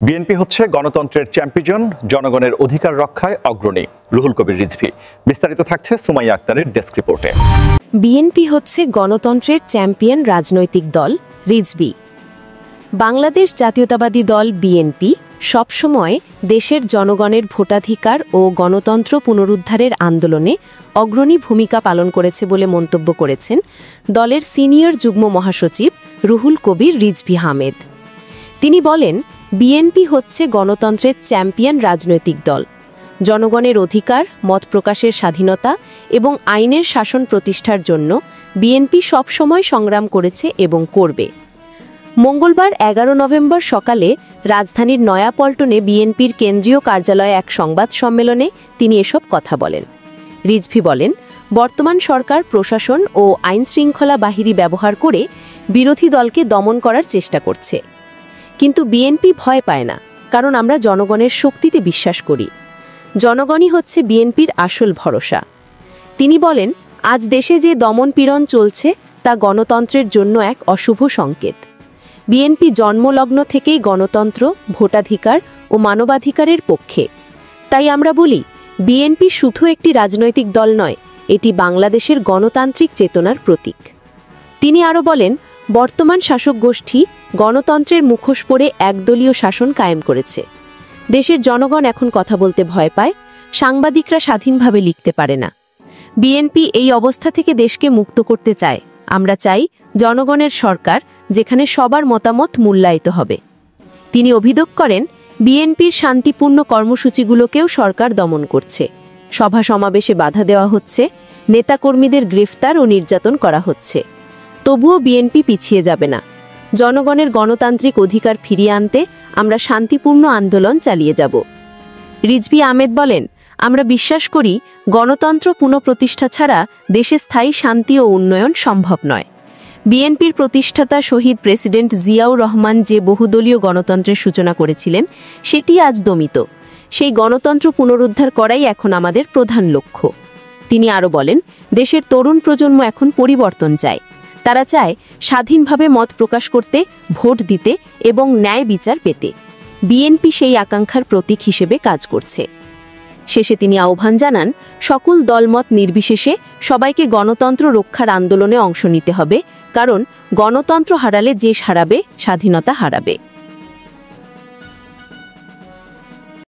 BNP হচ্ছে গণতন্ত্রের champion, জনগণের অধিকার রক্ষায় অগ্রণী। রুহুল কবির রিজভী। বিস্তারিত থাকছে সুমাইয়া আক্তারের ডেস্ক রিপোর্টে। বিএনপি হচ্ছে গণতন্ত্রের চ্যাম্পিয়ন রাজনৈতিক দল। রিজভী। বাংলাদেশ জাতীয়তাবাদী দল বিএনপি সবসময় দেশের জনগণের ভোটাধিকার ও গণতন্ত্র পুনরুদ্ধারের আন্দোলনে অগ্রণী ভূমিকা পালন করেছে বলে মন্তব্য করেছেন দলের সিনিয়র যুগ্ম মহাসচিব রুহুল কবির রিজভী আহমেদ। তিনি বলেন, বিএনপি হচ্ছে গণতন্ত্রের চ্যাম্পিয়ন রাজনৈতিক দল। জনগণের অধিকার, মত প্রকাশের স্বাধীনতা এবং আইনের শাসন প্রতিষ্ঠার জন্য বিএনপি সবসময় সংগ্রাম করেছে এবং করবে। মঙ্গলবার 11 নভেম্বর সকালে রাজধানীর নয়াপল্টনে বিএনপির কেন্দ্রীয় কার্যালয়ে এক সংবাদ সম্মেলনে তিনি এসব কথা বলেন। রিজভী বলেন, বর্তমান সরকার প্রশাসন ও আইনশৃঙ্খলা বাহিনী ব্যবহার করে বিরোধী দলকে দমন করার চেষ্টা করছে। কিন্তু বিএনপি ভয় পায় না, কারণ আমরা জনগণের শক্তিতে বিশ্বাস করি। জনগণই হচ্ছে বিএনপির আসল ভরসা। তিনি বলেন, আজ দেশে যে দমন-পীড়ন চলছে তা গণতন্ত্রের জন্য এক অশুভ সংকেত। বিএনপি জন্মলগ্ন থেকেই গণতন্ত্র, ভোটাধিকার ও মানবাধিকারের পক্ষে। তাই আমরা বলি, বিএনপি শুধু একটি রাজনৈতিক দল নয়, এটি বাংলাদেশের গণতান্ত্রিক চেতনার প্রতীক। তিনি আরও বলেন, বর্তমান শাসক গোষ্ঠী গণতন্ত্রের মুখোশ পরে একদলীয় শাসন কায়েম করেছে। দেশের জনগণ এখন কথা বলতে ভয় পায়, সাংবাদিকরা স্বাধীনভাবে লিখতে পারে না। বিএনপি এই অবস্থা থেকে দেশকে মুক্ত করতে চায়। আমরা চাই জনগণের সরকার, যেখানে সবার মতামত মূল্যায়িত হবে। তিনি অভিযোগ করেন, বিএনপির শান্তিপূর্ণ কর্মসূচিগুলোকেও সরকার দমন করছে। সভা সমাবেশে বাধা দেওয়া হচ্ছে, নেতাকর্মীদের গ্রেফতার ও নির্যাতন করা হচ্ছে। তবুও বিএনপি পিছিয়ে যাবে না। জনগণের গণতান্ত্রিক অধিকার ফিরিয়ে আনতে আমরা শান্তিপূর্ণ আন্দোলন চালিয়ে যাব। রিজভী আহমেদ বলেন, আমরা বিশ্বাস করি গণতন্ত্র পুনঃপ্রতিষ্ঠা ছাড়া দেশে স্থায়ী শান্তি ও উন্নয়ন সম্ভব নয়। বিএনপির প্রতিষ্ঠাতা শহীদ প্রেসিডেন্ট জিয়াউর রহমান যে বহুদলীয় গণতন্ত্রের সূচনা করেছিলেন, সেটি আজ দমিত। সেই গণতন্ত্র পুনরুদ্ধার করাই এখন আমাদের প্রধান লক্ষ্য। তিনি আরও বলেন, দেশের তরুণ প্রজন্ম এখন পরিবর্তন চায়। তারা চায় স্বাধীনভাবে মত প্রকাশ করতে, ভোট দিতে এবং ন্যায় বিচার পেতে। বিএনপি সেই আকাঙ্ক্ষার প্রতীক হিসেবে কাজ করছে। শেষে তিনি আহ্বান জানান, সকল দলমত নির্বিশেষে সবাইকে গণতন্ত্র রক্ষার আন্দোলনে অংশ নিতে হবে, কারণ গণতন্ত্র হারালে দেশ হারাবে, স্বাধীনতা হারাবে।